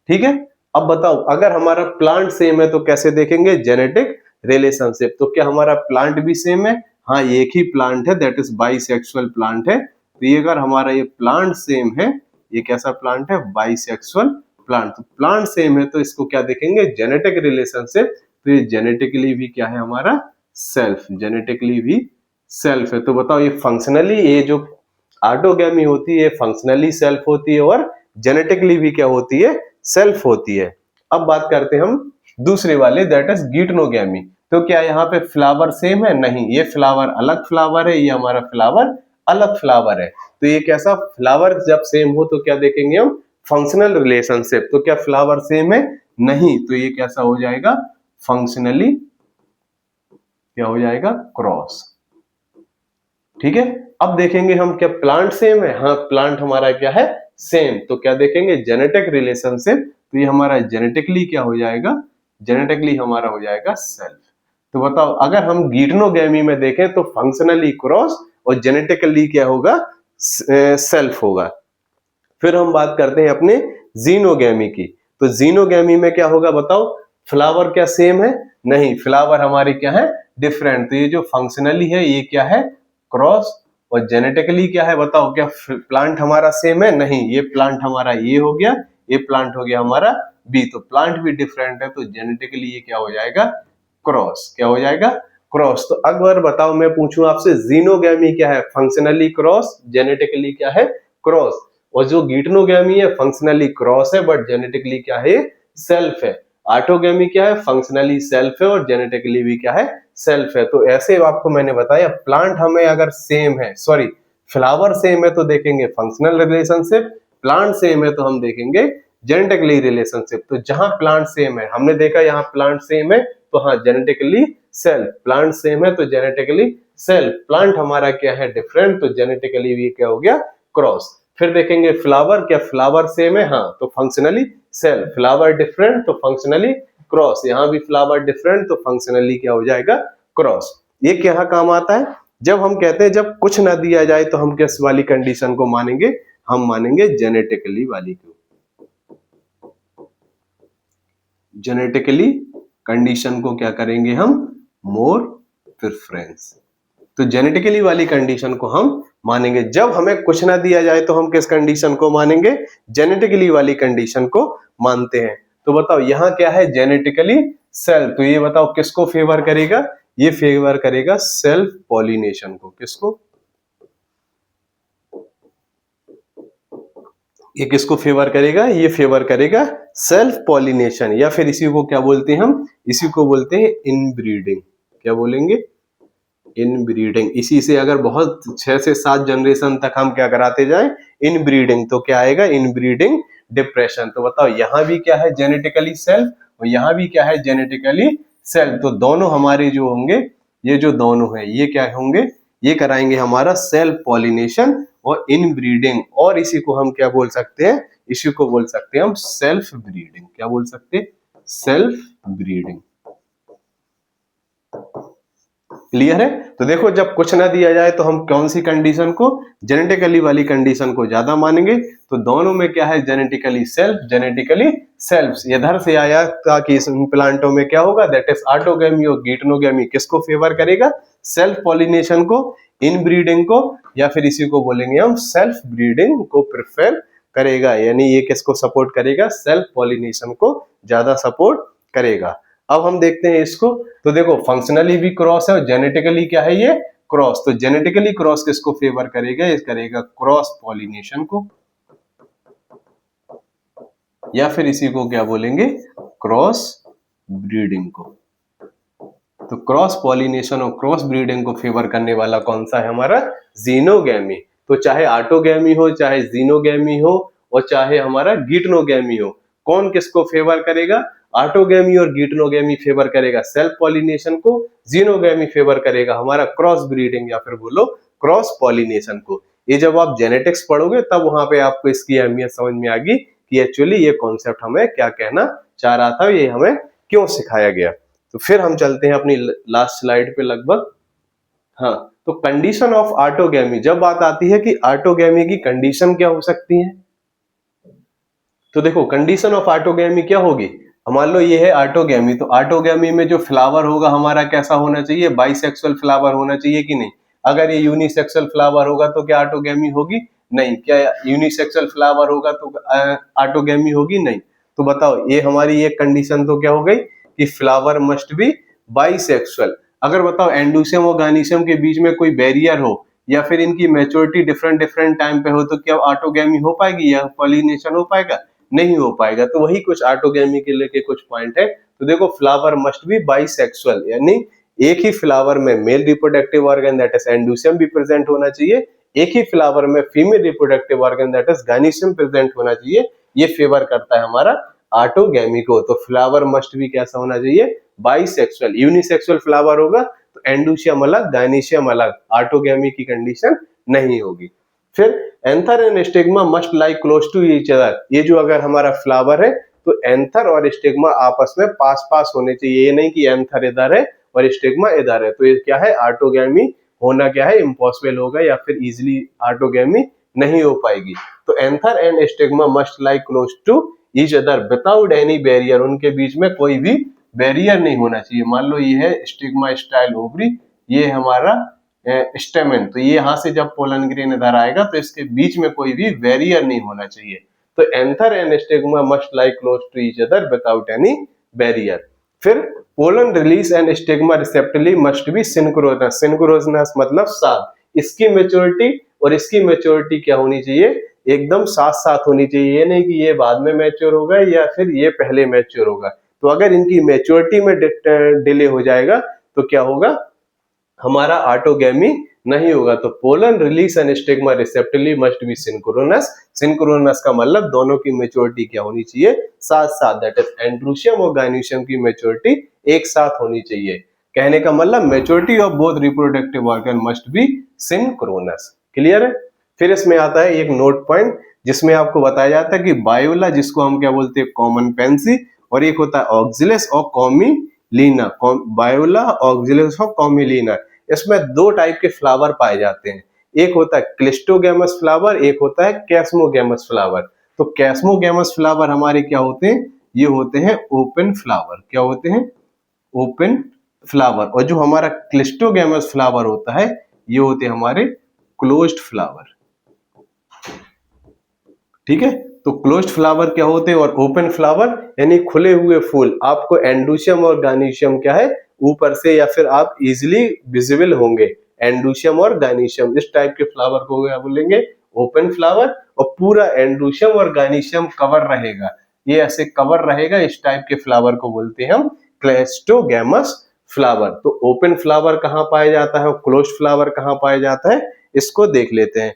ठीक है। अब बताओ अगर हमारा प्लांट सेम है तो कैसे देखेंगे? Genetic relationship. तो क्या हमारा प्लांट भी सेम है? हाँ, एक ही प्लांट है, दैट इज बाइसेक्सुअल प्लांट है। तो ये अगर हमारा ये प्लांट सेम है, ये कैसा प्लांट है? Bisexual plant. तो प्लांट सेम है तो इसको क्या देखेंगे? Genetic relationship. तो ये जेनेटिकली भी क्या है हमारा? सेल्फ। जेनेटिकली भी सेल्फ है। तो बताओ ये फंक्शनली, ये जो ऑटोगैमी होती है फंक्शनली सेल्फ होती है और जेनेटिकली भी क्या होती है? सेल्फ होती है। अब बात करते हैं हम दूसरे वाले, दैट इज गीटनोगैमी। तो क्या यहाँ पे फ्लावर सेम है? नहीं, ये फ्लावर अलग फ्लावर है, ये हमारा फ्लावर अलग फ्लावर है। तो ये कैसा? फ्लावर जब सेम हो तो क्या देखेंगे हम? Functional relationship. तो क्या फ्लावर सेम है? नहीं, तो ये कैसा हो जाएगा? फंक्शनली क्या हो जाएगा? क्रॉस। ठीक है। अब देखेंगे हम क्या प्लांट सेम है? हाँ, प्लांट हमारा क्या है? सेम। तो क्या देखेंगे? Genetic relationship. तो ये हमारा जेनेटिकली क्या हो जाएगा? जेनेटिकली हमारा हो जाएगा सेल्फ। तो बताओ अगर हम गीटनोगैमी में देखें तो फंक्शनली क्रॉस और जेनेटिकली क्या होगा? सेल्फ होगा। फिर हम बात करते हैं अपने जीनोगैमी की। तो जीनोगैमी में क्या होगा बताओ? फ्लावर क्या सेम है? नहीं, फ्लावर हमारे क्या है? डिफरेंट। तो ये जो फंक्शनली है ये क्या है? क्रॉस, और जेनेटिकली क्या है बताओ, क्या प्लांट हमारा सेम है? नहीं, ये प्लांट हमारा ये हो गया, ये प्लांट हो गया हमारा बी, तो प्लांट भी डिफरेंट है, तो जेनेटिकली ये क्या हो जाएगा? क्रॉस। क्या हो जाएगा? क्रॉस। तो अगर बताओ मैं पूछूं आपसे जीनोगैमी क्या है? फंक्शनली क्रॉस, जेनेटिकली क्या है? क्रॉस। और जो गिटनोगैमी है फंक्शनली क्रॉस है बट जेनेटिकली क्या है? सेल्फ है। ऑटोगैमी क्या है? फंक्शनली सेल्फ है और जेनेटिकली भी क्या है? सेल्फ है। तो ऐसे आपको मैंने बताया, प्लांट हमें अगर सेम है, सॉरी फ्लावर सेम है तो देखेंगे फंक्शनल रिलेशनशिप, प्लांट सेम है तो हम देखेंगे जेनेटिकली रिलेशनशिप। तो जहां प्लांट सेम है, हमने देखा यहाँ प्लांट सेम है तो हाँ जेनेटिकली सेल्फ, प्लांट सेम है तो जेनेटिकली सेल्फ, प्लांट हमारा क्या है? डिफरेंट, तो जेनेटिकली भी क्या हो गया? क्रॉस। फिर देखेंगे फ्लावर, क्या फ्लावर सेम है? हाँ, तो फंक्शनली सेल्फ, फ्लावर डिफरेंट तो फंक्शनली क्रॉस, यहां भी फ्लावर डिफरेंट तो फंक्शनली क्या हो जाएगा? क्रॉस। ये क्या काम आता है? जब हम कहते हैं जब कुछ ना दिया जाए तो हम किस वाली कंडीशन को मानेंगे? हम मानेंगे जेनेटिकली वाली को। जेनेटिकली कंडीशन को क्या करेंगे हम? मोर प्रेफरेंस। तो जेनेटिकली वाली कंडीशन को हम मानेंगे। जब हमें कुछ ना दिया जाए तो हम किस कंडीशन को मानेंगे? जेनेटिकली वाली कंडीशन को मानते हैं। तो बताओ यहां क्या है? जेनेटिकली सेल्फ, तो ये बताओ किसको फेवर करेगा? ये फेवर करेगा सेल्फ पॉलिनेशन को। किसको? ये किसको फेवर करेगा? ये फेवर करेगा सेल्फ पॉलिनेशन, या फिर इसी को क्या बोलते हैं हम? इसी को बोलते हैं इनब्रीडिंग। क्या बोलेंगे? इनब्रीडिंग। इसी से अगर बहुत 6 से 7 जनरेशन तक हम क्या कराते जाए? इनब्रीडिंग, तो क्या आएगा? Inbreeding depression. तो बताओ यहां भी क्या है? जेनेटिकली सेल्फ, और यहां भी क्या है? Genetically self. तो दोनों हमारे जो होंगे, ये जो दोनों है ये क्या होंगे? ये कराएंगे हमारा सेल्फ पॉलिनेशन और इनब्रीडिंग, और इसी को हम क्या बोल सकते हैं? इसी को बोल सकते हैं हम सेल्फ ब्रीडिंग। क्या बोल सकते हैं? Self breeding. क्लियर है? तो देखो जब कुछ ना दिया जाए तो हम कौन सी कंडीशन को? जेनेटिकली वाली कंडीशन को ज्यादा मानेंगे। तो दोनों में क्या है? Genetically self, genetically self. इधर से आया था कि इन प्लांटों में क्या होगा? दैट इज ऑटोगैमी और गिटनोगैमी किसको फेवर करेगा? सेल्फ पॉलिनेशन को, इनब्रीडिंग को, या फिर इसी को बोलेंगे हम सेल्फ ब्रीडिंग को प्रेफर करेगा। यानी ये किसको सपोर्ट करेगा? सेल्फ पॉलिनेशन को ज्यादा सपोर्ट करेगा। अब हम देखते हैं इसको। तो देखो फंक्शनली भी क्रॉस है और जेनेटिकली क्या है? ये क्रॉस। तो जेनेटिकली क्रॉस किसको फेवर करेगा? ये करेगा क्रॉस पॉलिनेशन को, या फिर इसी को क्या बोलेंगे? क्रॉस ब्रीडिंग को। तो क्रॉस पॉलिनेशन और क्रॉस ब्रीडिंग को फेवर करने वाला कौन सा है? हमारा जीनोगैमी। तो चाहे ऑटोगैमी हो, चाहे जीनोगैमी हो, और चाहे हमारा गिटनोगैमी हो, कौन किसको फेवर करेगा? ऑटोगैमी और गिटनोगैमी फेवर करेगा सेल्फ पॉलिनेशन को, जीनोगैमी फेवर करेगा हमारा क्रॉस ब्रीडिंग या फिर बोलो क्रॉस पॉलिनेशन को। ये जब आप जेनेटिक्स पढ़ोगे तब वहां पे आपको इसकी अहमियत समझ में आ गई कि एक्चुअली ये कॉन्सेप्ट हमें क्या कहना चाह रहा था, ये हमें क्यों सिखाया गया। तो फिर हम चलते हैं अपनी लास्ट स्लाइड पे लगभग। हाँ, तो कंडीशन ऑफ ऑटोगैमी, जब बात आती है कि ऑटोगैमी की कंडीशन क्या हो सकती है, तो देखो कंडीशन ऑफ ऑटोगैमी क्या होगी। मान लो ये है ऑटोगैमी, तो ऑटोगैमी में जो फ्लावर होगा हमारा कैसा होना चाहिए? बाइसेक्सुअल फ्लावर होना चाहिए कि नहीं? अगर ये यूनिसेक्सुअल फ्लावर होगा तो क्या ऑटोगैमी होगी? नहीं। क्या यूनिसेक्सुअल फ्लावर होगा तो ऑटोगैमी होगी? नहीं। तो बताओ ये हमारी एक कंडीशन तो क्या हो गई कि फ्लावर मस्ट बी बाइसेक्सुअल। अगर बताओ एंडोसियम और गायनीशियम के बीच में कोई बैरियर हो, या फिर इनकी मैच्योरिटी डिफरेंट डिफरेंट टाइम पे हो, तो क्या ऑटोगैमी हो पाएगी या पॉलिनेशन हो पाएगा? नहीं हो पाएगा। तो वही कुछ ऑटोगैमी के लेके कुछ पॉइंट है। तो देखो फ्लावर मस्ट बी बाइसेक्सुअल, यानी एक ही फ्लावर में male reproductive organ that is androecium भी प्रेजेंट होना चाहिए, एक ही फ्लावर में female reproductive organ that is gynoecium present होना चाहिए। ये फेवर करता है हमारा ऑटोगैमी को। तो फ्लावर मस्ट भी कैसा होना चाहिए? बाइसेक्सुअल। यूनिसेक्सुअल फ्लावर होगा तो एंडोसियम अलग, गायनीशियम अलग, ऑटोगैमी की कंडीशन नहीं होगी। फिर anther and stigma must lie close to each other. ये जो अगर हमारा फ्लावर है तो एंथर और स्टिग्मा आपस में पास पास होने चाहिए। ये नहीं कि एंथर इधर है और स्टिग्मा इधर है, तो ये क्या है? ऑटोगैमी होना क्या है? इम्पॉसिबल होगा, या फिर इजिली ऑटोगैमी नहीं हो पाएगी। तो anther and stigma must lie close to each other without any barrier. उनके बीच में कोई भी बैरियर नहीं होना चाहिए। मान लो ये है स्टिग्मा स्टाइल ओवरी, ये हमारा स्टेमेन, तो ये यहाँ से जब पोलन ग्रेन इधर आएगा तो इसके बीच में कोई भी बैरियर नहीं होना चाहिए। तो anther and stigma must lie close to each other without any barrier. फिर pollen release and stigma receptively must be synchronous. Synchronous मतलब साथ, इसकी मैच्योरिटी और इसकी मैच्योरिटी क्या होनी चाहिए, एकदम साथ साथ होनी चाहिए। ये नहीं कि ये बाद में मैच्योर होगा या फिर ये पहले मैच्योर होगा। तो अगर इनकी मैच्योरिटी में डिले हो जाएगा तो क्या होगा, हमारा ऑटोगैमी नहीं होगा। तो pollen release and stigma receptively must be synchronous. Synchronous का मतलब दोनों की मैच्योरिटी क्या होनी चाहिए, साथ साथ, दैट इज एंड्रोशियम और गायनीशियम की मैच्योरिटी एक साथ होनी चाहिए। कहने का मतलब maturity of both reproductive organ must be synchronous. Clear है। फिर इसमें आता है एक नोट पॉइंट जिसमें आपको बताया जाता है कि बायोला, जिसको हम क्या बोलते हैं कॉमन पेंसी, और एक होता है ऑक्सिलिस और कॉमिलीना। बायोला, ऑक्सिलिस और कॉमिलीना, इसमें दो टाइप के फ्लावर पाए जाते हैं। एक होता है क्लिस्टोगैमस फ्लावर, एक होता है कैस्मोगैमस फ्लावर। तो कैस्मोगैमस फ्लावर हमारे क्या होते हैं, ये होते हैं ओपन फ्लावर। क्या होते हैं, ओपन फ्लावर। और जो हमारा क्लिस्टोगैमस फ्लावर होता है ये होते हैं हमारे क्लोज्ड फ्लावर। ठीक है। तो क्लोज्ड फ्लावर क्या होते हैं और ओपन फ्लावर यानी खुले हुए फूल। आपको एंड्रोशियम और गायनीशियम क्या है ऊपर से, या फिर आप इजिली विजिबल होंगे। एंड्रोशियम और गायनीशियम, इस टाइप के फ्लावर को क्या बोलेंगे, ओपन फ्लावर। और पूरा एंड्रोशियम और गायनीशियम कवर रहेगा, ये ऐसे कवर रहेगा, इस टाइप के फ्लावर को बोलते हैं हम क्लिस्टोगैमस फ्लावर। तो ओपन फ्लावर कहाँ पाया जाता है और क्लोज्ड फ्लावर कहाँ पाया जाता है, इसको देख लेते हैं।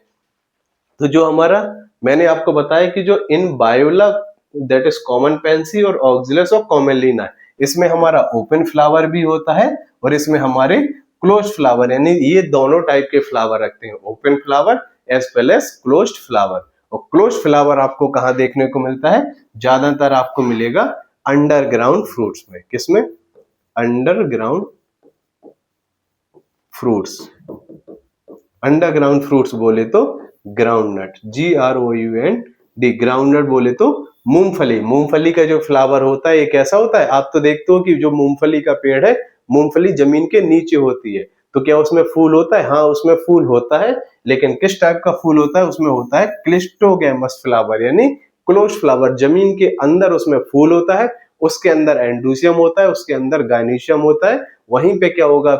तो जो हमारा मैंने आपको बताया कि जो इन बायोला, दैट इज कॉमन पेंसी और ऑक्सिलिस और कॉमेलिना, इसमें हमारा ओपन फ्लावर भी होता है और इसमें हमारे क्लोज्ड फ्लावर, यानी ये दोनों टाइप के फ्लावर रखते हैं, open flower as well as closed flower. और क्लोज्ड फ्लावर आपको कहाँ देखने को मिलता है, ज्यादातर आपको मिलेगा अंडरग्राउंड फ्रूट्स में। किसमें, अंडरग्राउंड फ्रूट्स। अंडरग्राउंड फ्रूट्स बोले तो ग्राउंडनट, GROUND, ग्राउंडनट बोले तो मूंगफली। मूंगफली का जो फ्लावर होता है ये कैसा होता है, आप तो देखते हो कि जो मूंगफली का पेड़ है, मूंगफली जमीन के नीचे होती है, तो क्या उसमें फूल होता है, हाँ उसमें फूल होता है, लेकिन किस टाइप का फूल होता है, उसमें होता है क्लिस्टोगैमस फ्लावर, यानी क्लोज फ्लावर। जमीन के अंदर उसमें फूल होता है, उसके अंदर एंड्रोशियम होता है, उसके अंदर गायनीशियम होता है। वहीं पे क्या होगा,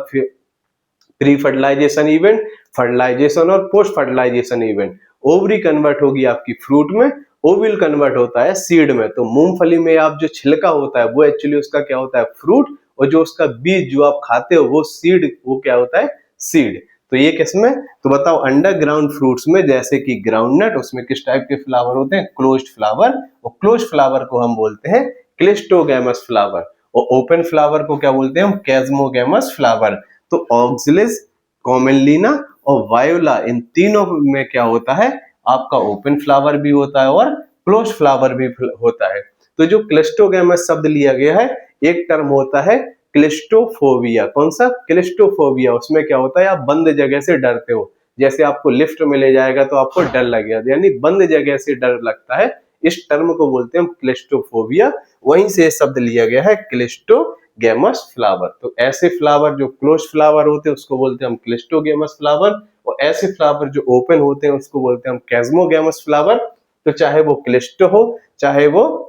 प्री फर्टिलाइजेशन इवेंट, फर्टिलाइजेशन और post fertilisation event. Ovary convert होगी आपकी फ्रूट में, ओविल कन्वर्ट होता है सीड में। तो मूंगफली में आप जो छिलका होता है वो एक्चुअली उसका क्या होता है, फ्रूट, और जो उसका बीज जो आप खाते हो वो सीड, वो क्या होता है, सीड। तो ये किसमें, तो बताओ अंडरग्राउंड फ्रूट्स में, जैसे कि ग्राउंडनट, उसमें किस टाइप के फ्लावर होते हैं, क्लोज्ड फ्लावर। और क्लोज्ड फ्लावर को हम बोलते हैं क्लिस्टोगैमस फ्लावर, और ओपन फ्लावर को क्या बोलते हैं हम, कैस्मोगैमस फ्लावर। तो ऑक्सिलिस, कॉमेलिना और वायोला, इन तीनों में क्या होता है, आपका ओपन फ्लावर भी होता है और क्लोज फ्लावर भी होता है। तो जो क्लिस्टोगैमस शब्द लिया गया है, एक टर्म होता है क्लिस्टोफोबिया। कौन सा, क्लिस्टोफोबिया। उसमें क्या होता है, आप बंद जगह से डरते हो, जैसे आपको लिफ्ट में ले जाएगा तो आपको डर लगेगा, यानी बंद जगह से डर लगता है, इस टर्म को बोलते हैं क्लिस्टोफोबिया। वहीं से शब्द लिया गया है क्लिस्टोगैमस फ्लावर। तो ऐसे फ्लावर जो क्लोज फ्लावर होते हैं उसको बोलते हैं हम क्लिस्टोगैमस फ्लावर, और ऐसे फ्लावर जो ओपन होते हैं उसको बोलते हैं हम कैस्मोगैमस फ्लावर। तो चाहे वो क्लिस्टो हो चाहे वो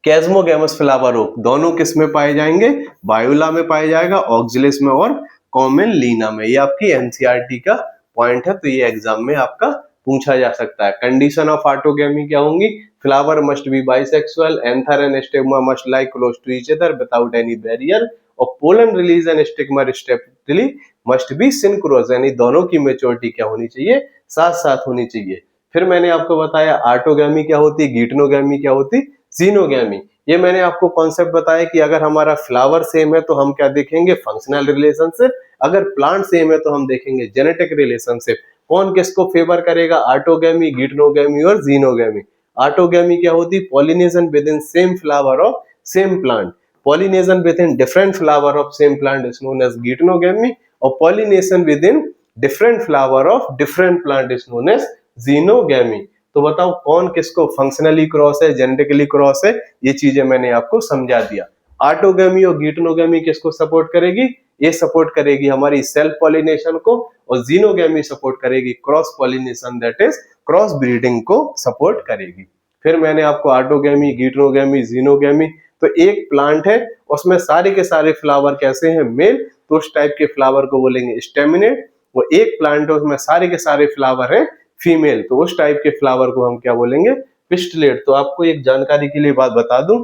कैस्मोगैमस फ्लावर हो, दोनों किस में पाए जाएंगे, बायोला में पाया जाएगा, ऑक्सिलिस में और कॉमेलिना में। ये आपकी एनसीईआरटी का पॉइंट है, तो ये एग्जाम में आपका पूछा जा सकता है। कंडीशन ऑफ ऑटोगैमी क्या होंगी, flower must be bisexual, anther and stigma must lie close to each other without any barrier, और pollen release and stigma respectively must be synchronous, यानी दोनों की मैच्योरिटी क्या होनी चाहिए, साथ साथ होनी चाहिए। फिर मैंने आपको बताया ऑटोगैमी क्या होती, गिटनोगैमी क्या होती, जीनोगैमी। ये मैंने आपको कॉन्सेप्ट बताया कि अगर हमारा फ्लावर सेम है तो हम क्या देखेंगे, फंक्शनल रिलेशनशिप, अगर प्लांट सेम है तो हम देखेंगे जेनेटिक रिलेशनशिप। कौन किसको फेवर करेगा, ऑटोगैमी, गिटनोगैमी और जीनोगैमी। ऑटोगैमी क्या होती, pollination within same flower of same plant, pollination within different flower of same plant is known as geitonogamy, और pollination within different flower of different plant is known as xenogamy. तो बताओ कौन किसको functionally cross है, genetically cross है, ये चीजें मैंने आपको समझा दिया। ऑटोगैमी और गिटनोगैमी किसको सपोर्ट करेगी, ये सपोर्ट करेगी हमारी सेल्फ पॉलिनेशन को, और जीनोगैमी सपोर्ट करेगी cross pollination, that is cross breeding को सपोर्ट करेगी। फिर मैंने आपको ऑटोगैमी, गिटोगैमी, जीनोगैमी, तो एक प्लांट है उसमें सारे के सारे फ्लावर कैसे हैं, मेल, तो उस टाइप के फ्लावर को बोलेंगे स्टेमिनेट। वो एक प्लांट है उसमें सारे के सारे फ्लावर हैं फीमेल, तो उस टाइप के फ्लावर को हम क्या बोलेंगे, पिस्टिलेट। तो आपको एक जानकारी के लिए बात बता दूं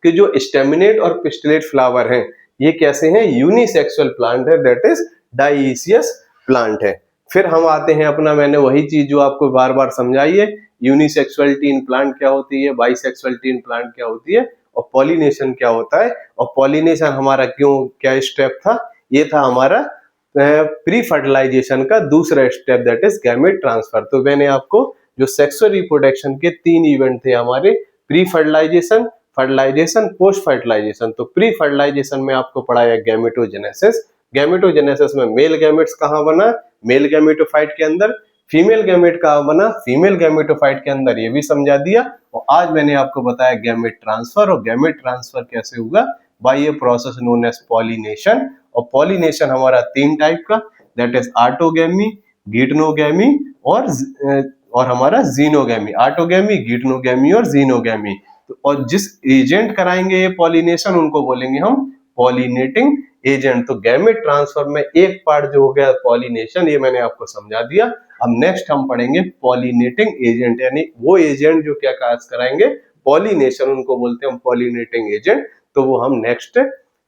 कि जो स्टेमिनेट और पिस्टिलेट फ्लावर हैं ये कैसे हैं, यूनिसेक्सुअल प्लांट है, दैट इज डाइसियस प्लांट है। फिर हम आते हैं अपना, मैंने वही चीज जो आपको बार बार समझाई है, यूनिसेक्सुअलिटी इन प्लांट क्या होती है, बाइसेक्सुअलिटी इन प्लांट क्या होती है, और पॉलिनेशन क्या होता है। और पॉलिनेशन हमारा क्या स्टेप था, ये था हमारा प्री फर्टिलाइजेशन का दूसरा step, that is gamete transfer. तो मैंने आपको जो सेक्सुअल रिप्रोडक्शन के 3 इवेंट थे हमारे, pre fertilisation, fertilisation, post fertilisation. तो प्री फर्टिलाइजेशन में आपको पढ़ाया गैमेटोजेनेसिस। गैमेटोजेनेसिस में मेल गैमेट्स कहाँ बना, मेल गैमेटोफाइट के अंदर, फीमेल गैमेट कहाँ बना, फीमेल गैमेटोफाइट के अंदर, ये भी समझा दिया। और आज मैंने आपको बताया गैमेट ट्रांसफर, और गैमेट ट्रांसफर कैसे होगा, by a process known as pollination. और पॉलिनेशन हमारा 3 टाइप का, दैट इज ऑटोगैमी, गिटनोगैमी और हमारा जीनोगैमी। ऑटोगैमी, गिटनोगैमी और जीनोगैमी। तो और जिस एजेंट कराएंगे ये पॉलिनेशन उनको बोलेंगे हम पॉलिनेटिंग एजेंट। तो गैमेट ट्रांसफर में एक पार्ट जो हो गया पॉलिनेशन, ये मैंने आपको समझा दिया। अब नेक्स्ट हम पढ़ेंगे पॉलिनेटिंग एजेंट, यानी वो एजेंट जो क्या कार्य कराएंगे, पॉलिनेशन, उनको बोलते हैं हम पॉलिनेटिंग एजेंट। तो वो हम नेक्स्ट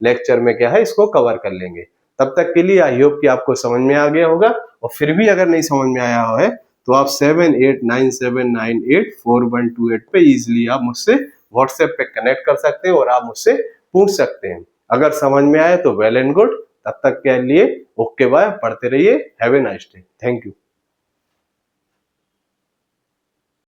लेक्चर में क्या है इसको कवर कर लेंगे। तब तक के लिए आई होप कि आपको समझ में आ गया होगा, और फिर भी अगर नहीं समझ में आया है तो आप 7897984128 पे इजिली आप मुझसे व्हाट्सएप पे कनेक्ट कर सकते हैं और आप मुझसे पूछ सकते हैं। अगर समझ में आए तो वेल एंड गुड, तब तक के लिए ओके बाय, पढ़ते रहिए, have a nice day, thank you.